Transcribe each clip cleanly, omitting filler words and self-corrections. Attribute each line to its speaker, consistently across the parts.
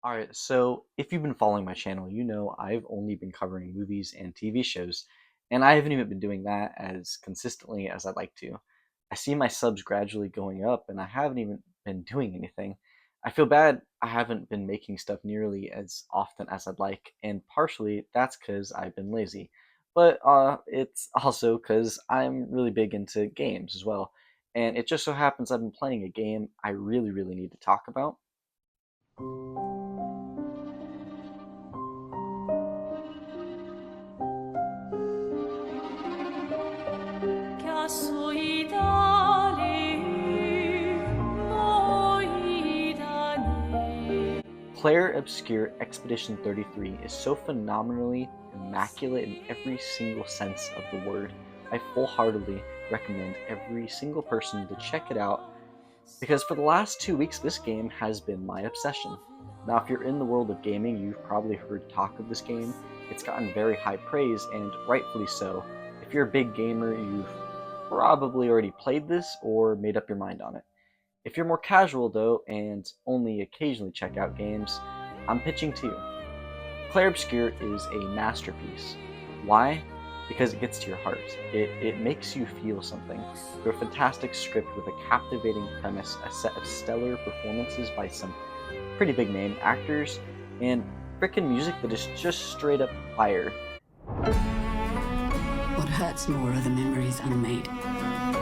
Speaker 1: Alright, so if you've been following my channel, you know I've only been covering movies and TV shows, and I haven't even been doing that as consistently as I'd like to. I see my subs gradually going up, and I haven't even been doing anything. I feel bad I haven't been making stuff nearly as often as I'd like, and partially that's because I've been lazy. But it's also because I'm really big into games as well, and it just so happens I've been playing a game I really need to talk about. Clair Obscur Expedition 33 is so phenomenally immaculate in every single sense of the word. I full-heartedly recommend every single person to check it out because for the last 2 weeks this game has been my obsession. Now if you're in the world of gaming, you've probably heard talk of this game. It's gotten very high praise, and rightfully so. If you're a big gamer, you've probably already played this or made up your mind on it. If you're more casual though, and only occasionally check out games, I'm pitching to you. Clair Obscur is a masterpiece. Why? Because it gets to your heart. It makes you feel something. Through a fantastic script with a captivating premise, a set of stellar performances by some pretty big name actors, and frickin' music that is just straight up fire.
Speaker 2: What hurts more are the memories unmade,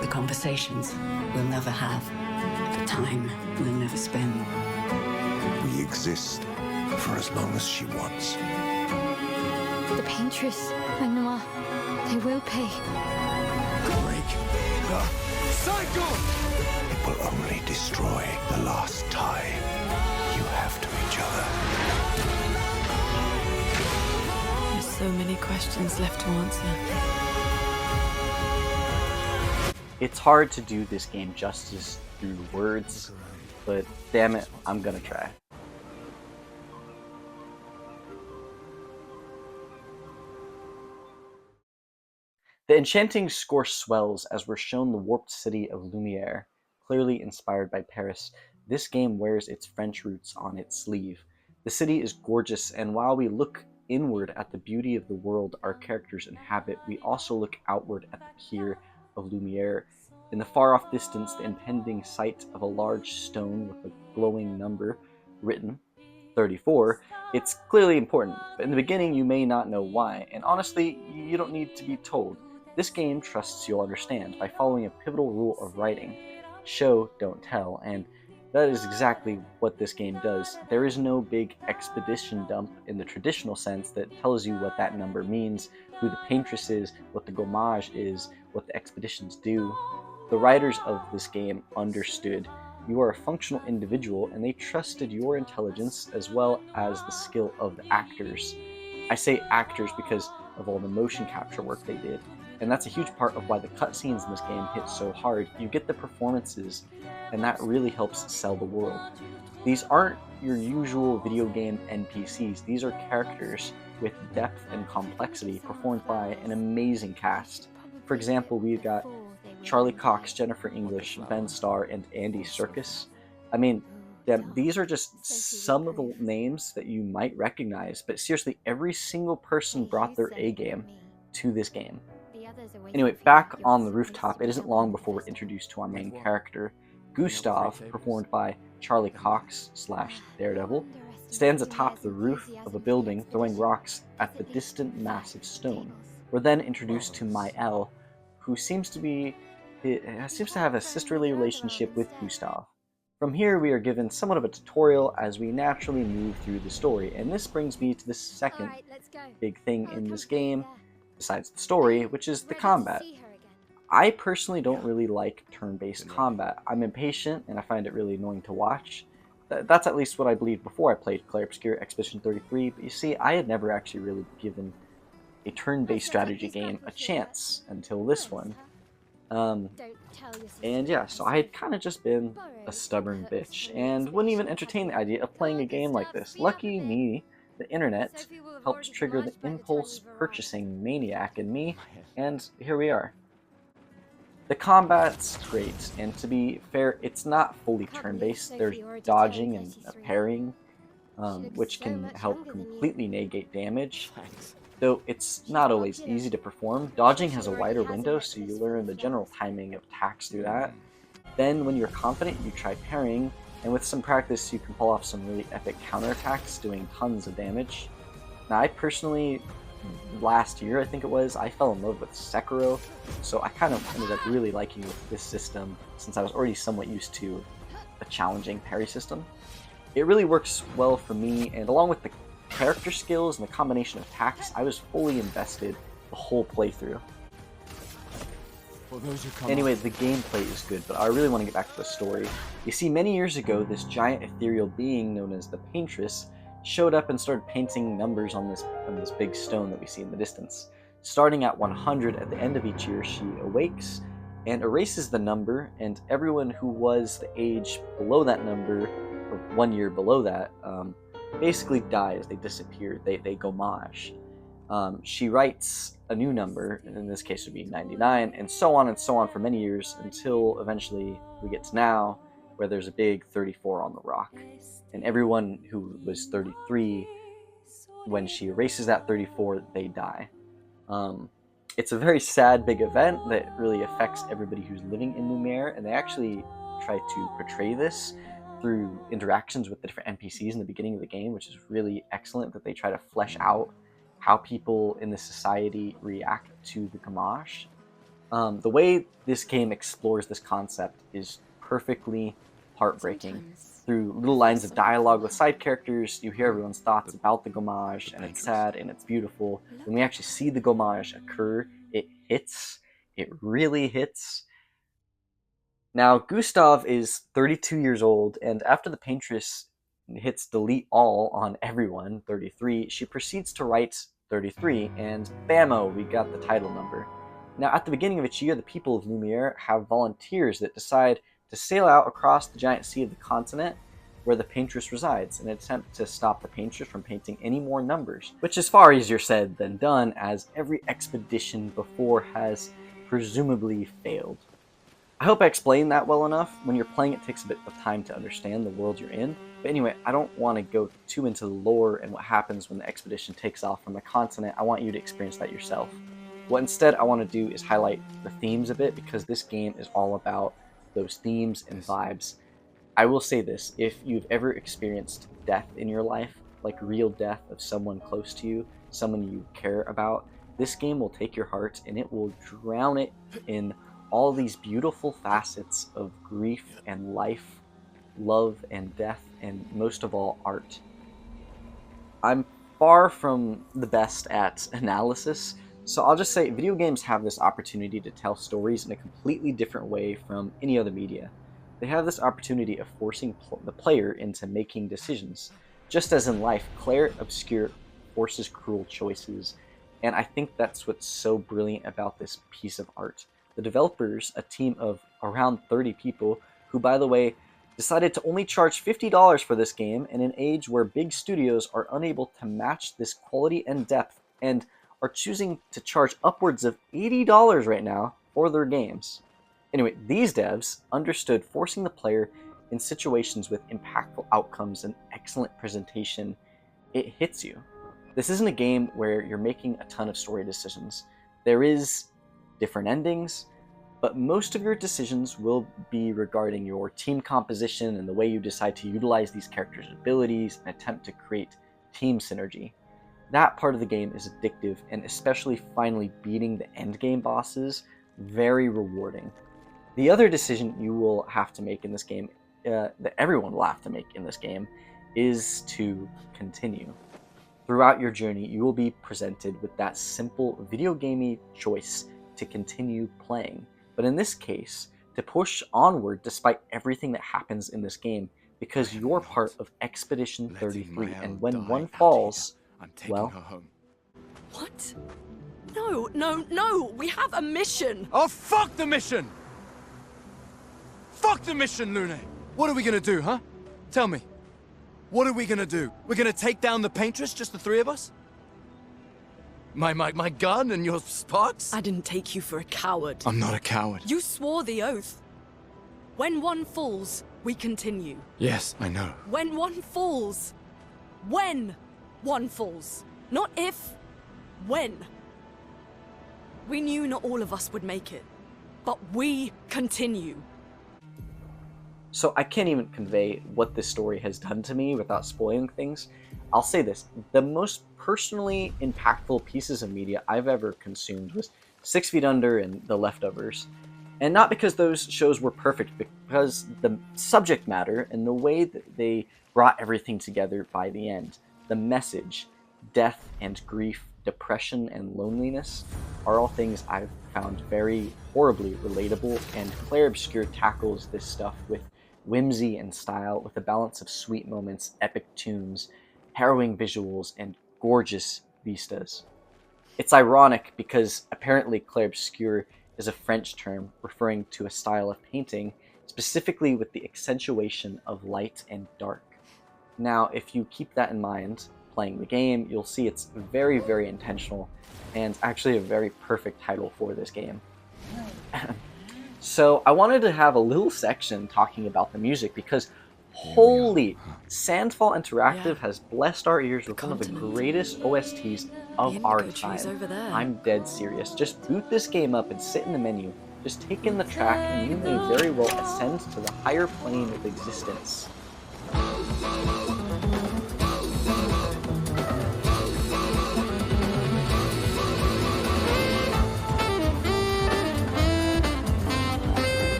Speaker 2: the conversations we'll never have, the time we'll never spend.
Speaker 3: We exist for as long as she wants.
Speaker 4: The paintress, Magnoir, they will pay.
Speaker 3: Break the cycle! It will only destroy the last tie you have to each other.
Speaker 5: There's so many questions left to answer.
Speaker 1: It's hard to do this game justice through words, but damn it, I'm gonna try. The enchanting score swells as we're shown the warped city of Lumiere, clearly inspired by Paris. This game wears its French roots on its sleeve. The city is gorgeous, and while we look inward at the beauty of the world our characters inhabit, we also look outward at the pier of Lumiere. In the far-off distance, the impending sight of a large stone with a glowing number written 34, it's clearly important, but in the beginning you may not know why, and honestly, you don't need to be told. This game trusts you'll understand by following a pivotal rule of writing: show, don't tell, and that is exactly what this game does. There is no big expedition dump in the traditional sense that tells you what that number means, who the paintress is, what the gommage is, what the expeditions do. The writers of this game understood. You are a functional individual, and they trusted your intelligence as well as the skill of the actors. I say actors because of all the motion capture work they did, and that's a huge part of why the cutscenes in this game hit so hard. You get the performances, and that really helps sell the world. These aren't your usual video game NPCs. These are characters with depth and complexity performed by an amazing cast. For example, we've got Charlie Cox, Jennifer English, Ben Starr, and Andy Serkis. I mean, these are just some of the names that you might recognize, but seriously, every single person brought their A game to this game. Anyway, back on the rooftop, it isn't long before we're introduced to our main character. Gustav, performed by Charlie Cox / Daredevil, stands atop the roof of a building throwing rocks at the distant mass of stone. We're then introduced to Maëlle, who seems to have a sisterly relationship with Gustav. From here, we are given somewhat of a tutorial as we naturally move through the story, and this brings me to the second big thing in this game, besides the story, which is the combat. I personally don't really like turn-based combat. I'm impatient, and I find it really annoying to watch. That's at least what I believed before I played Clair Obscur Expedition 33, but you see, I had never actually really given a turn-based strategy game a chance until this one. And yeah, so I had kind of just been a stubborn bitch and wouldn't even entertain the idea of playing a game like this. Lucky me, the internet helped trigger the impulse purchasing maniac in me, and here we are. The combat's great, and to be fair, it's not fully turn-based. There's dodging and parrying, which can help completely negate damage.
Speaker 6: Thanks.
Speaker 1: Though it's not always easy to perform, dodging has a wider window, so you learn the general timing of attacks through that. Then, when you're confident, you try parrying, and with some practice, you can pull off some really epic counterattacks, doing tons of damage. Now, I personally, last year I think it was, I fell in love with Sekiro, so I kind of ended up really liking this system, since I was already somewhat used to a challenging parry system. It really works well for me, and along with the character skills and the combination of attacks, I was fully invested the whole playthrough. Anyway, the gameplay is good, but I really want to get back to the story. You see, many years ago, this giant ethereal being known as the Paintress showed up and started painting numbers on this big stone that we see in the distance. Starting at 100 at the end of each year, she awakes and erases the number, and everyone who was the age below that number, or 1 year below that, basically dies. They disappear. They gommage. She writes a new number, and in this case it would be 99, and so on for many years, until eventually we get to now, where there's a big 34 on the rock. And everyone who was 33, when she erases that 34, they die. It's a very sad big event that really affects everybody who's living in Lumiere, and they actually try to portray this through interactions with the different NPCs in the beginning of the game, which is really excellent, that they try to flesh out how people in the society react to the Gamash. The way this game explores this concept is perfectly heartbreaking. Through little lines of dialogue with side characters, you hear everyone's thoughts about the Gamash, and it's sad and it's beautiful. When we actually see the Gamash occur, it hits. It really hits. Now, Gustav is 32 years old, and after the Paintress hits delete all on everyone, 33, she proceeds to write 33, and bammo, we got the title number. Now, at the beginning of each year, the people of Lumiere have volunteers that decide to sail out across the giant sea of the continent where the Paintress resides in an attempt to stop the Paintress from painting any more numbers, which is far easier said than done, as every expedition before has presumably failed. I hope I explained that well enough. When you're playing, it takes a bit of time to understand the world you're in. But anyway, I don't want to go too into the lore and what happens when the expedition takes off from the continent. I want you to experience that yourself. What instead I want to do is highlight the themes a bit, because this game is all about those themes and vibes. I will say this, if you've ever experienced death in your life, like real death of someone close to you, someone you care about, this game will take your heart and it will drown it in all these beautiful facets of grief and life, love and death, and most of all, art. I'm far from the best at analysis, so I'll just say video games have this opportunity to tell stories in a completely different way from any other media. They have this opportunity of forcing the player into making decisions. Just as in life, Clair Obscur forces cruel choices, and I think that's what's so brilliant about this piece of art. The developers, a team of around 30 people, who, by the way, decided to only charge $50 for this game in an age where big studios are unable to match this quality and depth, and are choosing to charge upwards of $80 right now for their games. Anyway, these devs understood forcing the player in situations with impactful outcomes and excellent presentation. It hits you. This isn't a game where you're making a ton of story decisions. There is different endings, but most of your decisions will be regarding your team composition and the way you decide to utilize these characters' abilities and attempt to create team synergy. That part of the game is addictive, and especially finally beating the endgame bosses, very rewarding. The other decision you will have to make in this game, that everyone will have to make in this game, is to continue. Throughout your journey, you will be presented with that simple video gamey choice to continue playing. But in this case, to push onward despite everything that happens in this game, because you're part of Expedition 33, and when one falls, well,
Speaker 6: her home.
Speaker 5: What? No, we have a mission!
Speaker 6: Oh, fuck the mission! Fuck the mission, Lune! What are we gonna do, huh? Tell me. What are we gonna do? We're gonna take down the Paintress, just the three of us? My gun and your sparks?
Speaker 5: I didn't take you for a coward.
Speaker 6: I'm not a coward.
Speaker 5: You swore the oath. When one falls, we continue.
Speaker 6: Yes, I know.
Speaker 5: When one falls, when one falls. Not if, when. We knew not all of us would make it, but we continue.
Speaker 1: So I can't even convey what this story has done to me without spoiling things. I'll say this, the most personally impactful pieces of media I've ever consumed was 6 Feet Under and The Leftovers. And not because those shows were perfect, because the subject matter and the way that they brought everything together by the end, the message, death and grief, depression and loneliness, are all things I've found very horribly relatable, and Clair Obscur tackles this stuff with whimsy and style, with a balance of sweet moments, epic tunes, harrowing visuals, and gorgeous vistas. It's ironic because apparently Clair Obscur is a French term referring to a style of painting, specifically with the accentuation of light and dark. Now, if you keep that in mind playing the game, you'll see it's very, very intentional, and actually a very perfect title for this game. So I wanted to have a little section talking about the music because holy, Sandfall Interactive has blessed our ears with one of the greatest OSTs of our time. I'm dead serious. Just boot this game up and sit in the menu. Just take in the track and you may very well ascend to the higher plane of existence.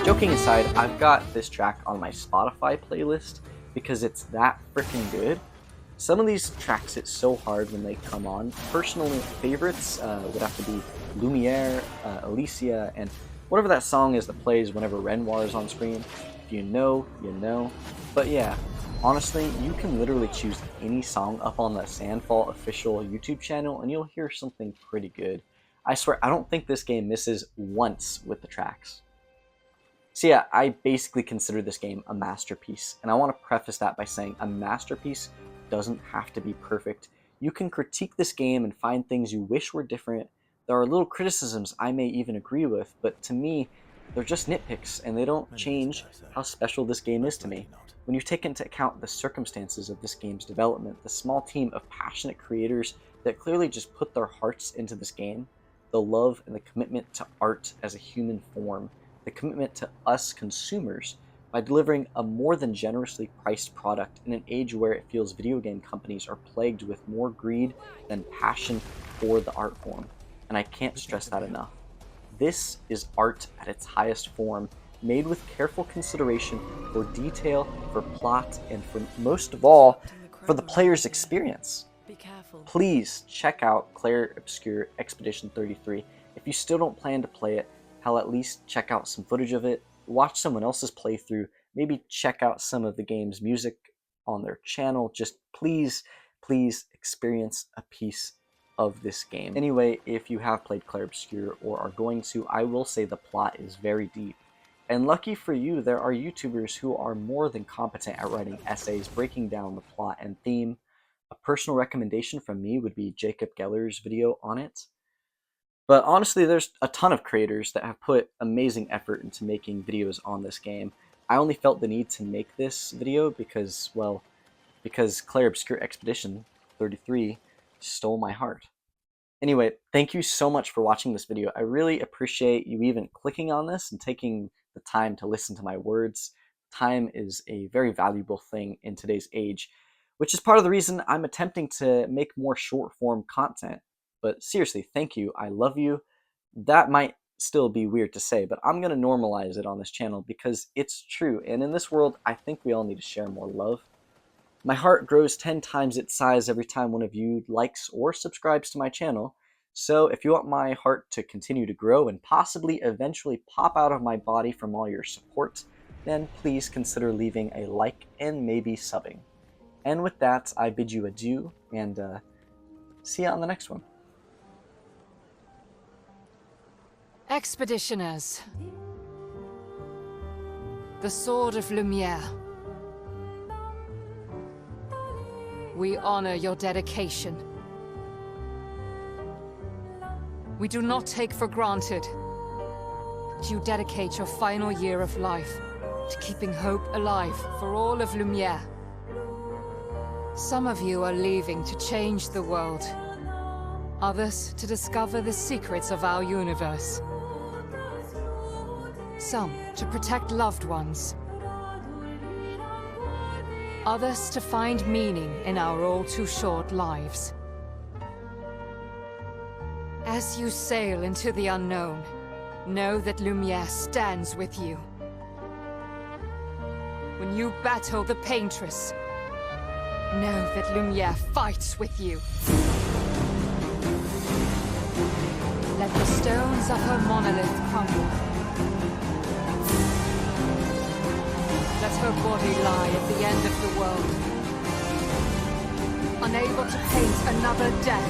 Speaker 1: Joking aside, I've got this track on my Spotify playlist because it's that freaking good. Some of these tracks hit so hard when they come on. Personal favorites would have to be Lumiere, Alicia, and whatever that song is that plays whenever Renoir is on screen. If you know, you know. But yeah, honestly, you can literally choose any song up on the Sandfall official YouTube channel and you'll hear something pretty good. I swear, I don't think this game misses once with the tracks. So yeah, I basically consider this game a masterpiece, and I want to preface that by saying a masterpiece doesn't have to be perfect. You can critique this game and find things you wish were different. There are little criticisms I may even agree with, but to me, they're just nitpicks, and they don't change how special this game is to me. When you take into account the circumstances of this game's development, the small team of passionate creators that clearly just put their hearts into this game, the love and the commitment to art as a human form, the commitment to us consumers by delivering a more than generously priced product in an age where it feels video game companies are plagued with more greed than passion for the art form. And I can't stress that enough. This is art at its highest form, made with careful consideration for detail, for plot, and for most of all, for the player's experience. Please check out Clair Obscur Expedition 33. If you still don't plan to play it, hell, at least check out some footage of it, watch someone else's playthrough, maybe check out some of the game's music on their channel. Just please, please experience a piece of this game. Anyway, if you have played Clair Obscur or are going to, I will say the plot is very deep. And lucky for you, there are YouTubers who are more than competent at writing essays breaking down the plot and theme. A personal recommendation from me would be Jacob Geller's video on it. But honestly, there's a ton of creators that have put amazing effort into making videos on this game. I only felt the need to make this video because, well, because Clair Obscur Expedition 33 stole my heart. Anyway, thank you so much for watching this video. I really appreciate you even clicking on this and taking the time to listen to my words. Time is a very valuable thing in today's age, which is part of the reason I'm attempting to make more short-form content. But seriously, thank you. I love you. That might still be weird to say, but I'm going to normalize it on this channel because it's true. And in this world, I think we all need to share more love. My heart grows 10 times its size every time one of you likes or subscribes to my channel. So if you want my heart to continue to grow and possibly eventually pop out of my body from all your support, then please consider leaving a like and maybe subbing. And with that, I bid you adieu and see you on the next one.
Speaker 7: Expeditioners. The Sword of Lumiere. We honor your dedication. We do not take for granted that you dedicate your final year of life to keeping hope alive for all of Lumiere. Some of you are leaving to change the world. Others to discover the secrets of our universe. Some to protect loved ones. Others to find meaning in our all-too-short lives. As you sail into the unknown, know that Lumiere stands with you. When you battle the Paintress, know that Lumiere fights with you. Let the stones of her monolith crumble. Let her body lie at the end of the world. Unable to paint another death,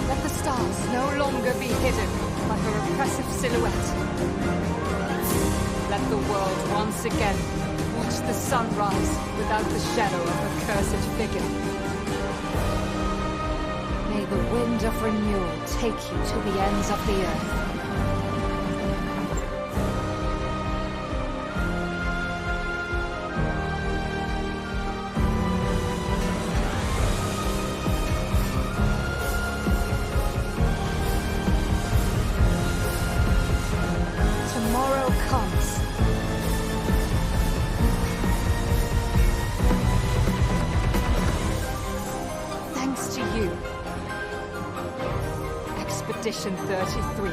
Speaker 7: let the stars no longer be hidden by her oppressive silhouette. Let the world once again watch the sun rise without the shadow of her cursed figure. May the wind of renewal take you to the ends of the earth. Tomorrow comes. Thanks to you. Expedition 33.